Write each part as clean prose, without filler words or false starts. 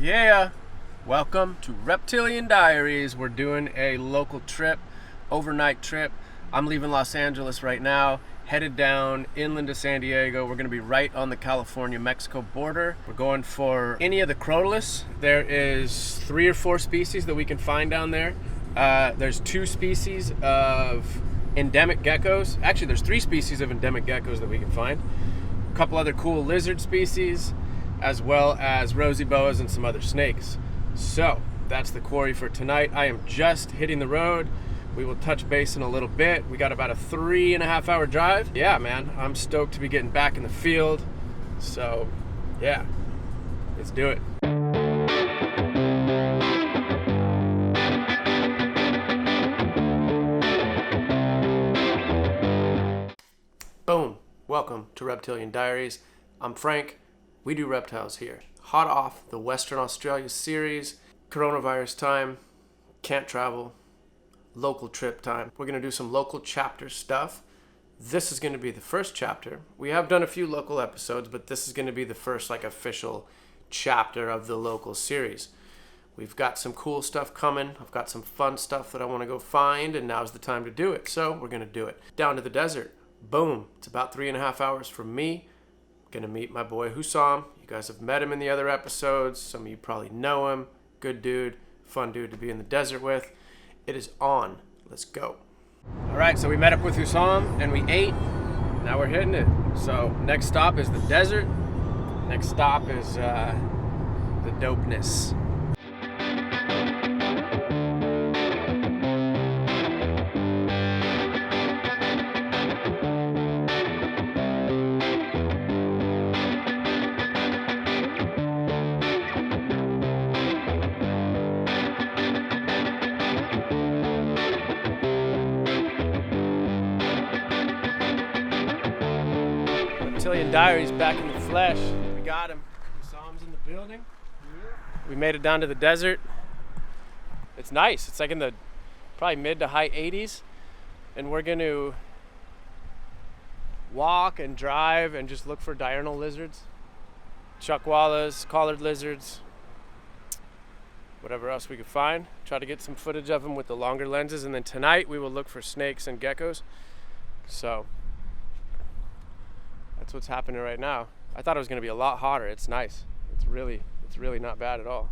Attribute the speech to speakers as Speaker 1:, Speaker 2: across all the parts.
Speaker 1: Yeah, welcome to Reptilian Diaries. We're doing a local trip, overnight trip. I'm leaving Los Angeles right now, headed down inland to San Diego. We're gonna be right on the California-Mexico border. We're going for any of the Crotalus. There is 3 or 4 species that we can find down there. There's 2 species of endemic geckos. Actually, there's 3 species of endemic geckos that we can find. A couple other cool lizard species, as well as rosy boas and some other snakes. So that's the quarry for tonight. I am just hitting the road. We will touch base in a little bit. We got about a 3.5 hour drive. Yeah, man, I'm stoked to be getting back in the field. So yeah, let's do it. Boom, welcome to Reptilian Diaries. I'm Frank. We do reptiles here. Hot off the Western Australia series, coronavirus time, can't travel, local trip time. We're gonna do some local chapter stuff. This is gonna be the first chapter. We have done a few local episodes, but this is gonna be the first official chapter of the local series. We've got some cool stuff coming. I've got some fun stuff that I wanna go find, and now's the time to do it. So we're gonna do it. Down to the desert, boom. It's about 3.5 hours from me. Gonna meet my boy Hussam. You guys have met him in the other episodes. Some of you probably know him. Good dude, fun dude to be in the desert with. It is on. Let's go. All right, so we met up with Hussam and we ate. Now we're hitting it. So next stop is the desert. Next stop is the dopeness. Reptilian Diaries back in the flesh. We got him. Hussam's in the building. We made it down to the desert. It's nice. It's like in the probably mid to high 80s. And we're going to walk and drive and just look for diurnal lizards. Chuckwallas, collared lizards, whatever else we could find. Try to get some footage of them with the longer lenses. And then tonight we will look for snakes and geckos. So that's what's happening right now. I thought it was going to be a lot hotter. It's nice. It's really not bad at all.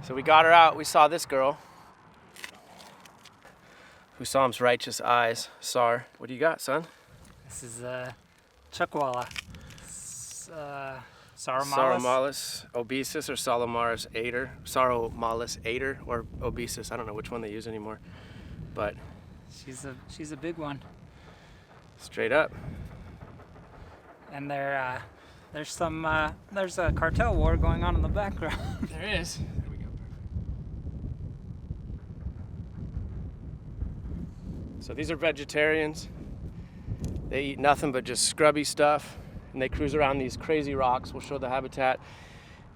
Speaker 1: So we got her out. We saw this girl. Hussam's righteous eyes. Sar, what do you got, son?
Speaker 2: This is Chuckwalla.
Speaker 1: Saromalis obesus or Salomaris ater. Saromalis ater or obesus. I don't know which one they use anymore. But
Speaker 2: she's a big one.
Speaker 1: Straight up.
Speaker 2: And there's a cartel war going on in the background.
Speaker 1: There is. There we go. So these are vegetarians. They eat nothing but just scrubby stuff, and they cruise around these crazy rocks. We'll show the habitat.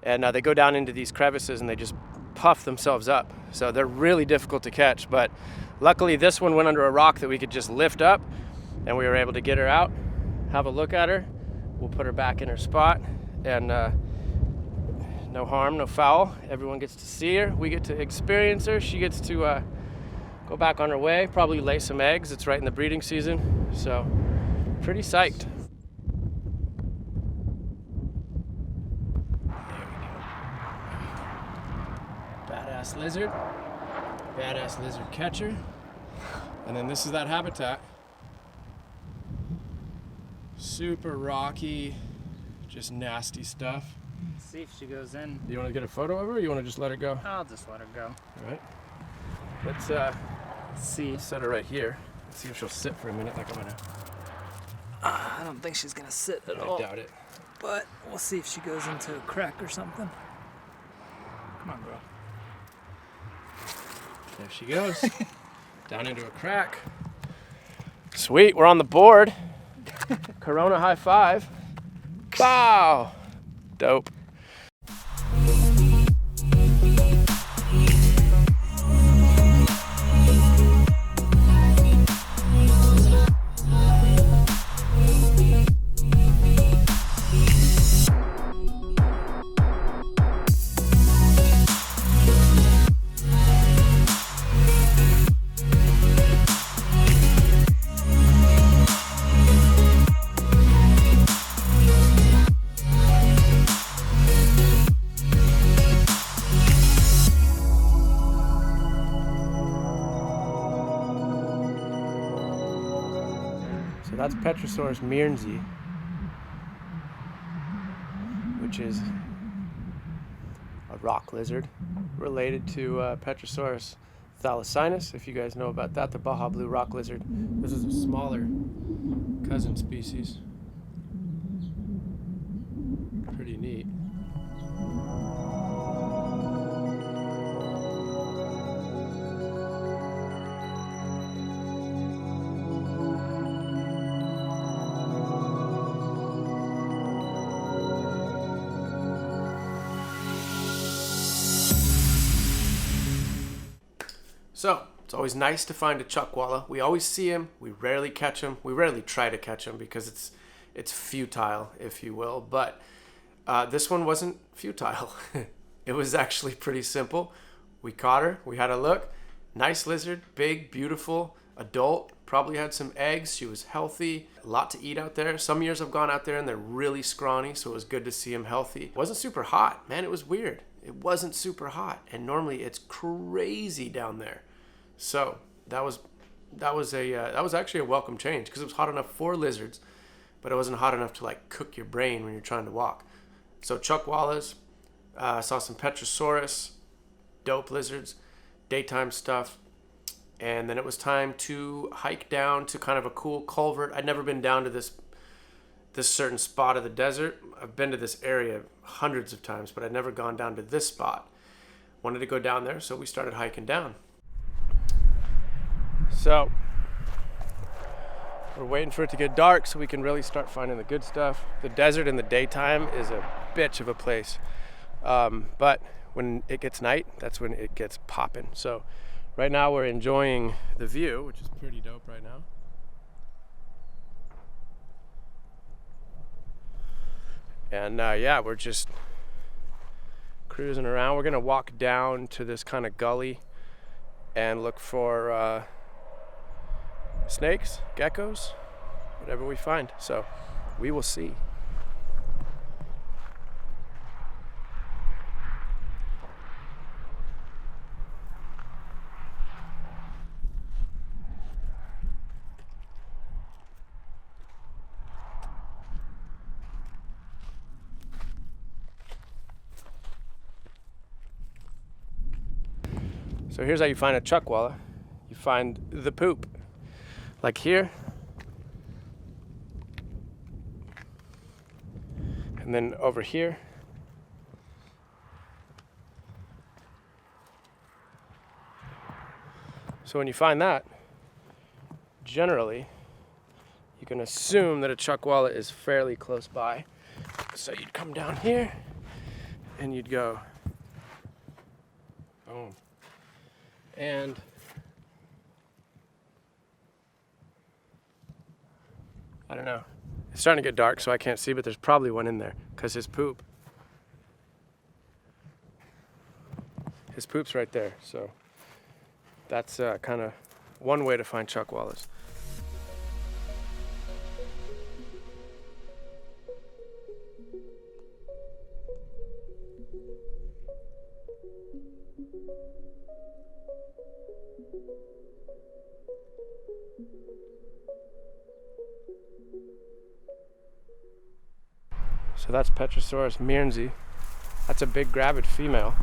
Speaker 1: And they go down into these crevices and they just puff themselves up. So they're really difficult to catch, but luckily this one went under a rock that we could just lift up, and we were able to get her out, have a look at her. We'll put her back in her spot, and no harm, no foul. Everyone gets to see her. We get to experience her. She gets to go back on her way, probably lay some eggs. It's right in the breeding season, so pretty psyched. There we go. Badass lizard catcher. And then this is that habitat. Super rocky, just nasty stuff.
Speaker 2: Let's see if she goes in.
Speaker 1: Do you want to get a photo of her, or you want to just let her go?
Speaker 2: I'll just let her go.
Speaker 1: All right. Let's
Speaker 2: see.
Speaker 1: Let's set her right here. Let's see if she'll sit for a minute like I'm gonna.
Speaker 2: I don't think she's gonna sit at all.
Speaker 1: I doubt it.
Speaker 2: But we'll see if she goes into a crack or something. Come on, bro.
Speaker 1: There she goes. Down into a crack. Sweet, we're on the board. Corona high five. Bow! Dope. So that's Petrosaurus herping, which is a rock lizard related to Petrosaurus thalassinus, if you guys know about that, the Baja blue rock lizard. This is a smaller cousin species. Pretty neat. So, it's always nice to find a chuckwalla. We always see him. We rarely catch him. We rarely try to catch him because it's futile, if you will. But this one wasn't futile. It was actually pretty simple. We caught her. We had a look. Nice lizard, big, beautiful, adult. Probably had some eggs. She was healthy. A lot to eat out there. Some years I've gone out there and they're really scrawny, so it was good to see him healthy. It wasn't super hot. Man, it was weird. It wasn't super hot. And normally it's crazy down there. So that was actually a welcome change because it was hot enough for lizards, but it wasn't hot enough to like cook your brain when you're trying to walk. So chuckwallas, saw some Petrosaurus, dope lizards, daytime stuff, and then it was time to hike down to kind of a cool culvert. I'd never been down to this certain spot of the desert. I've been to this area hundreds of times, but I'd never gone down to this spot. Wanted to go down there, so we started hiking down. So we're waiting for it to get dark so we can really start finding the good stuff. The desert in the daytime is a bitch of a place, but when it gets night, that's when it gets popping. So right now we're enjoying the view, which is pretty dope right now. And yeah, we're just cruising around. We're gonna walk down to this kind of gully and look for snakes, geckos, whatever we find. So we will see. So here's how you find a chuckwalla. You find the poop. Like here. And then over here. So when you find that, generally, you can assume that a chuckwalla is fairly close by. So you'd come down here and you'd go, boom. And I don't know. It's starting to get dark, so I can't see, but there's probably one in there because his poop's right there. So that's kind of one way to find chuckwallas. So that's Petrosaurus herping. That's a big gravid female.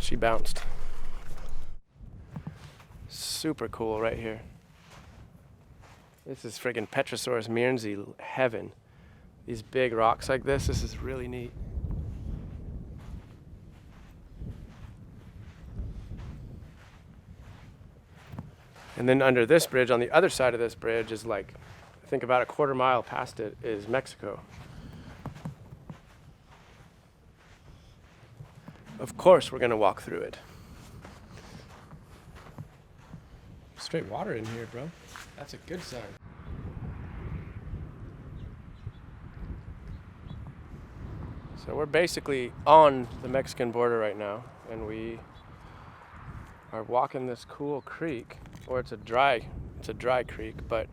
Speaker 1: She bounced. Super cool right here. This is friggin' Petrosaurus herping heaven. These big rocks like this is really neat. And then under this bridge, on the other side of this bridge, is like, I think about a quarter mile past it is Mexico. Of course, we're gonna walk through it. Straight water in here, bro. That's a good sign. So we're basically on the Mexican border right now, and we are walking this cool creek, or it's a dry creek, but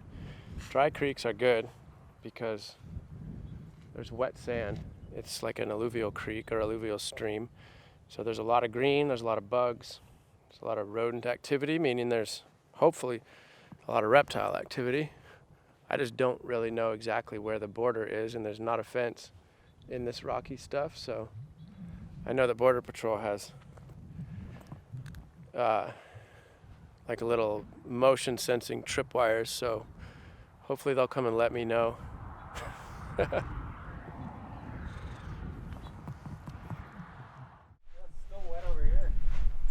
Speaker 1: dry creeks are good because there's wet sand. It's like an alluvial creek or alluvial stream. So there's a lot of green, there's a lot of bugs, there's a lot of rodent activity, meaning there's hopefully a lot of reptile activity. I just don't really know exactly where the border is, and there's not a fence in this rocky stuff, so I know that Border Patrol has like a little motion sensing tripwires, so hopefully they'll come and let me know.
Speaker 2: It's still wet over here.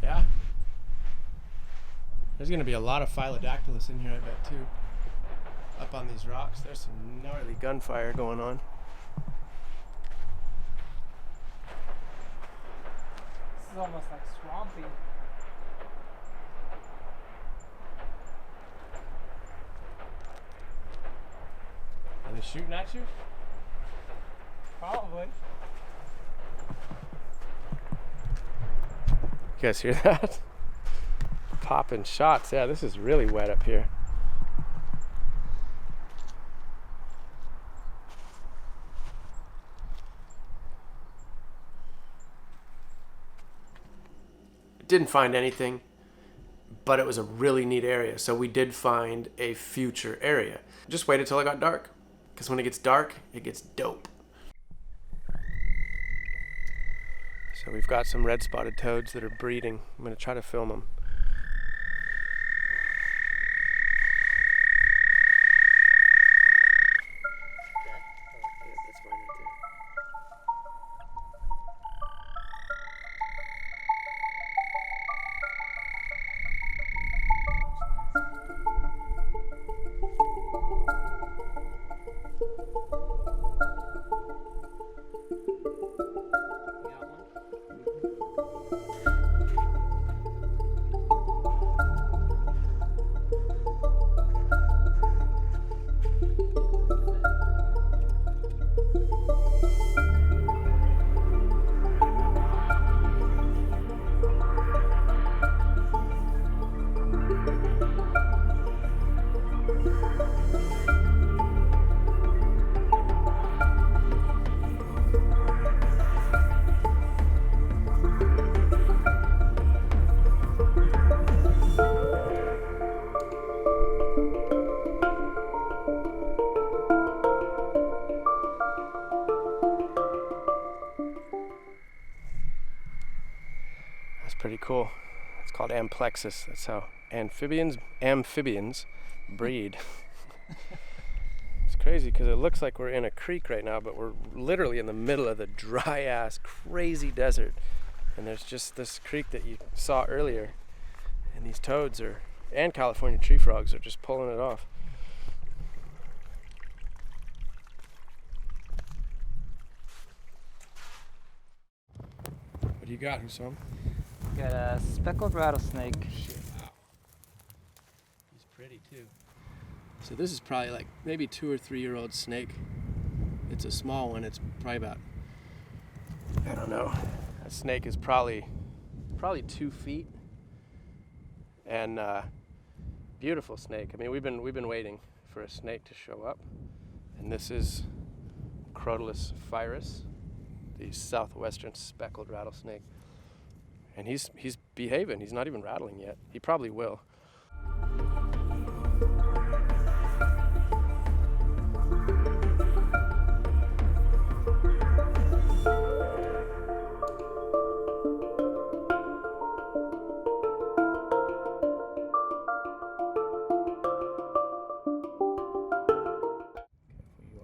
Speaker 1: Yeah. There's gonna be a lot of Phylodactylus in here, I bet, too. Up on these rocks, there's some gnarly gunfire going on.
Speaker 2: This is almost like swampy.
Speaker 1: Are they shooting at you?
Speaker 2: Probably.
Speaker 1: You guys hear that? Popping shots. Yeah, this is really wet up here. Didn't find anything, but it was a really neat area. So we did find a future area. Just waited till it got dark, because when it gets dark, it gets dope. So we've got some red-spotted toads that are breeding. I'm gonna try to film them. Pretty cool. It's called amplexus. That's how amphibians breed. It's crazy because it looks like we're in a creek right now, but we're literally in the middle of the dry ass crazy desert, and there's just this creek that you saw earlier, and these toads and California tree frogs are just pulling it off. What do you got, Hussam?
Speaker 2: Got a speckled rattlesnake.
Speaker 1: Shit, wow. He's pretty too. So this is probably like maybe 2 or 3 year old snake. It's a small one. It's probably about, I don't know. A snake is probably 2 feet. And beautiful snake. I mean, we've been waiting for a snake to show up. And this is Crotalus pyrrhus, the southwestern speckled rattlesnake. And he's behaving. He's not even rattling yet. He probably will. You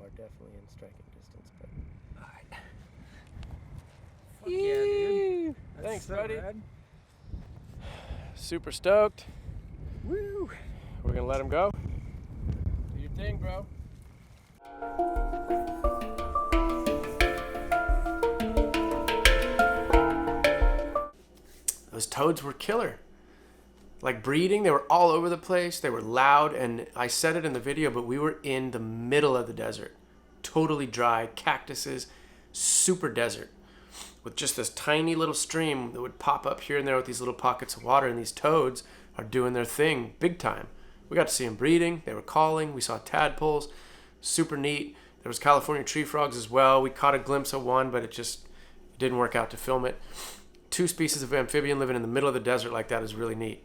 Speaker 1: are definitely in striking distance, but
Speaker 2: All right. Fuck yeah, dude.
Speaker 1: Thanks,
Speaker 2: so
Speaker 1: buddy.
Speaker 2: rad.
Speaker 1: Super stoked.
Speaker 2: Woo!
Speaker 1: We're gonna let him go. Do your thing, bro. Those toads were killer. Like breeding, they were all over the place. They were loud, and I said it in the video, but we were in the middle of the desert. Totally dry, cactuses, super desert. With just this tiny little stream that would pop up here and there with these little pockets of water, and these toads are doing their thing big time. We got to see them breeding. They were calling. We saw tadpoles. Super neat. There was California tree frogs as well. We caught a glimpse of one, but it didn't work out to film it. 2 species of amphibian living in the middle of the desert like that is really neat.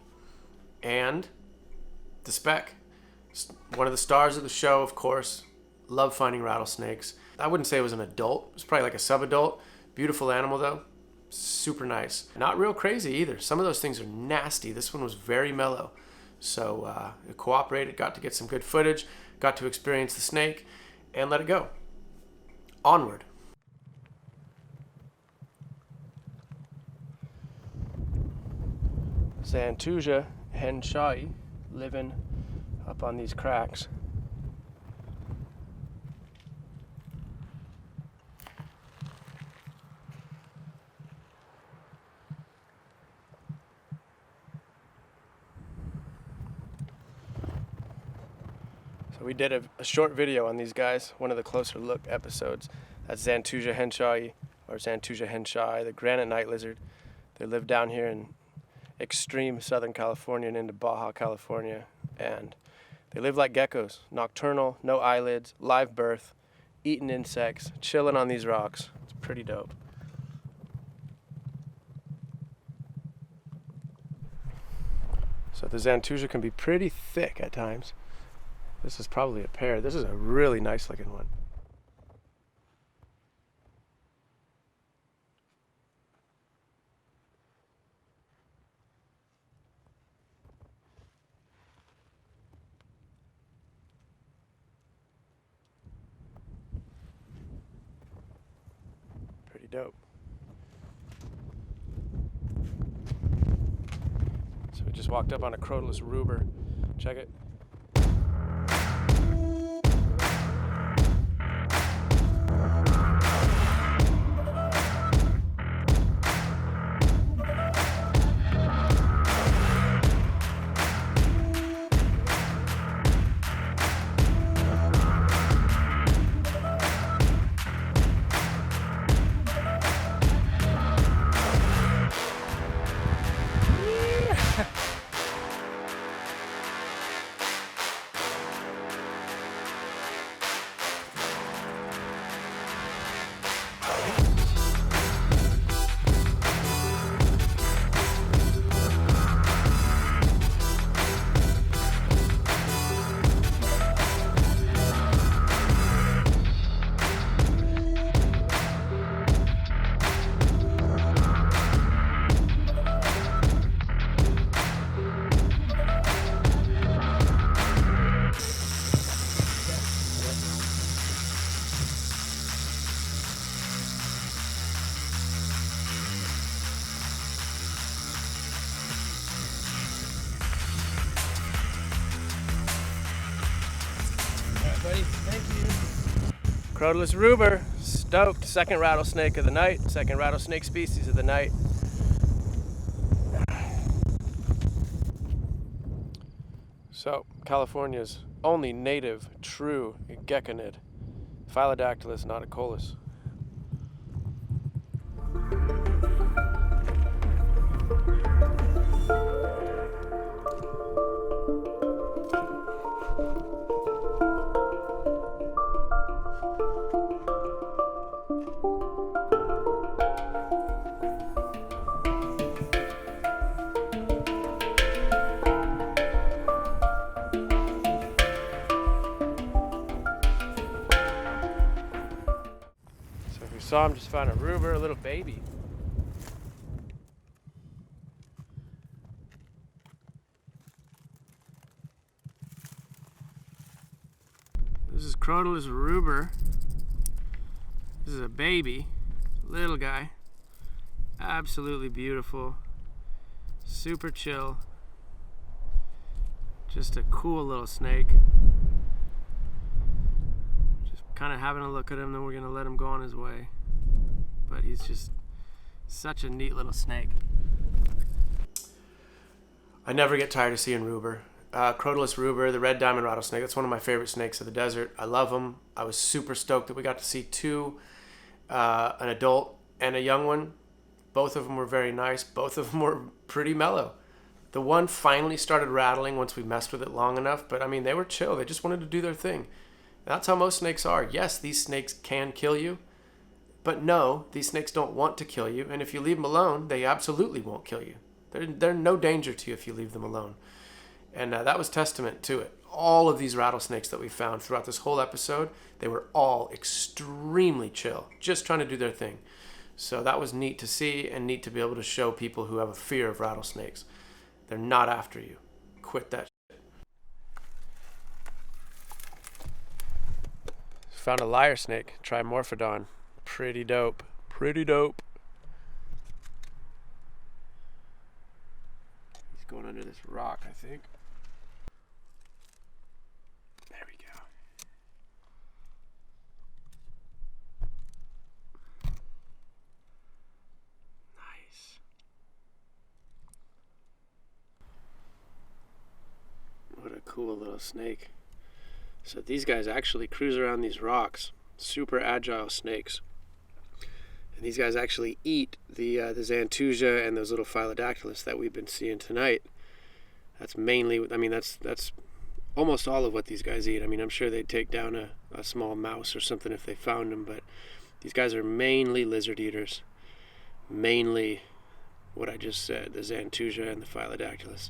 Speaker 1: And the speck, one of the stars of the show, of course. Love finding rattlesnakes. I wouldn't say it was an adult. It was probably like a sub-adult. Beautiful animal though. Super nice. Not real crazy either. Some of those things are nasty. This one was very mellow. So it cooperated, got to get some good footage, got to experience the snake, and let it go. Onward. Xantuja henshai living up on these cracks. So we did a short video on these guys, one of the closer look episodes. That's Xantuja henshai, or Xantuja henshai, the granite night lizard. They live down here in extreme Southern California and into Baja California, and they live like geckos, nocturnal, no eyelids, live birth, eating insects, chilling on these rocks. It's pretty dope. So the Xantuja can be pretty thick at times. This is probably a pair. This is a really nice looking one. Pretty dope. So we just walked up on a Crotalus ruber. Check it. Buddy, thank you. Crotalus ruber, stoked. Second rattlesnake of the night, second rattlesnake species of the night. So, California's only native true geckonid, Phylodactylus nauticolus. Saw him just find a ruber, a little baby. This is Crotalus ruber. This is a baby, little guy. Absolutely beautiful. Super chill. Just a cool little snake. Just kind of having a look at him, then we're going to let him go on his way. But he's just such a neat little snake. I never get tired of seeing Ruber. Crotalus ruber, the red diamond rattlesnake. That's one of my favorite snakes of the desert. I love them. I was super stoked that we got to see two, an adult and a young one. Both of them were very nice. Both of them were pretty mellow. The one finally started rattling once we messed with it long enough, but I mean, they were chill. They just wanted to do their thing. That's how most snakes are. Yes, these snakes can kill you, but no, these snakes don't want to kill you. And if you leave them alone, they absolutely won't kill you. They're no danger to you if you leave them alone. And that was testament to it. All of these rattlesnakes that we found throughout this whole episode, they were all extremely chill, just trying to do their thing. So that was neat to see and neat to be able to show people who have a fear of rattlesnakes. They're not after you. Quit that shit. Found a lyre snake, Trimorphodon. Pretty dope. Pretty dope. He's going under this rock, I think. There we go. Nice. What a cool little snake. So these guys actually cruise around these rocks. Super agile snakes. And these guys actually eat the Xantusia and those little Phylodactylus that we've been seeing tonight. That's mainly, I mean, that's almost all of what these guys eat. I mean, I'm sure they'd take down a small mouse or something if they found them, but these guys are mainly lizard eaters. Mainly what I just said, the Xantusia and the Phylodactylus.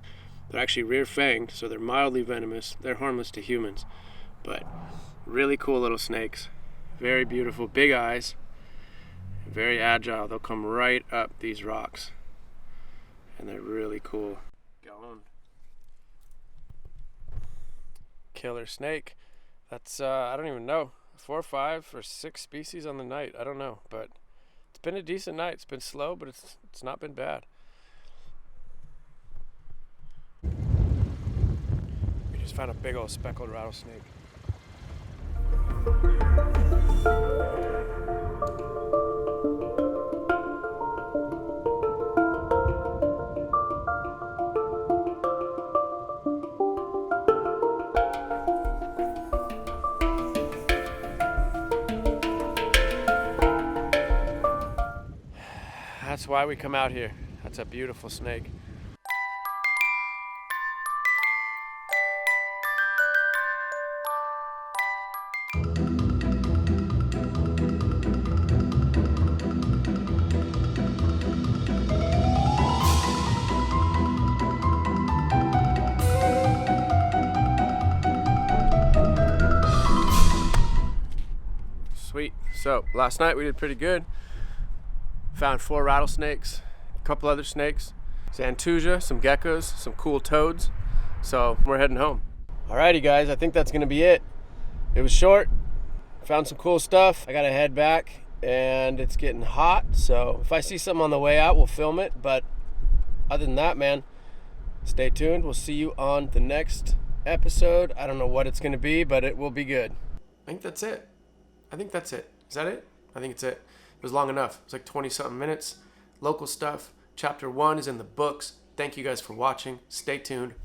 Speaker 1: They're actually rear-fanged, so they're mildly venomous. They're harmless to humans, but really cool little snakes. Very beautiful, big eyes, very agile. They'll come right up these rocks, and they're really cool. Going. Killer snake. That's, I don't even know, 4 or 5 or 6 species on the night. I don't know, but it's been a decent night. It's been slow, but it's not been bad. We just found a big old speckled rattlesnake. That's why we come out here. That's a beautiful snake. Sweet. So last night we did pretty good. Found 4 rattlesnakes, a couple other snakes, Xantusia, some geckos, some cool toads. So we're heading home. Alrighty guys, I think that's gonna be it. It was short, found some cool stuff. I gotta head back and it's getting hot. So if I see something on the way out, we'll film it. But other than that, man, stay tuned. We'll see you on the next episode. I don't know what it's gonna be, but it will be good. I think that's it. I think that's it. Is that it? I think it's it. It was long enough. It was like 20-something minutes. Local stuff. Chapter 1 is in the books. Thank you guys for watching. Stay tuned.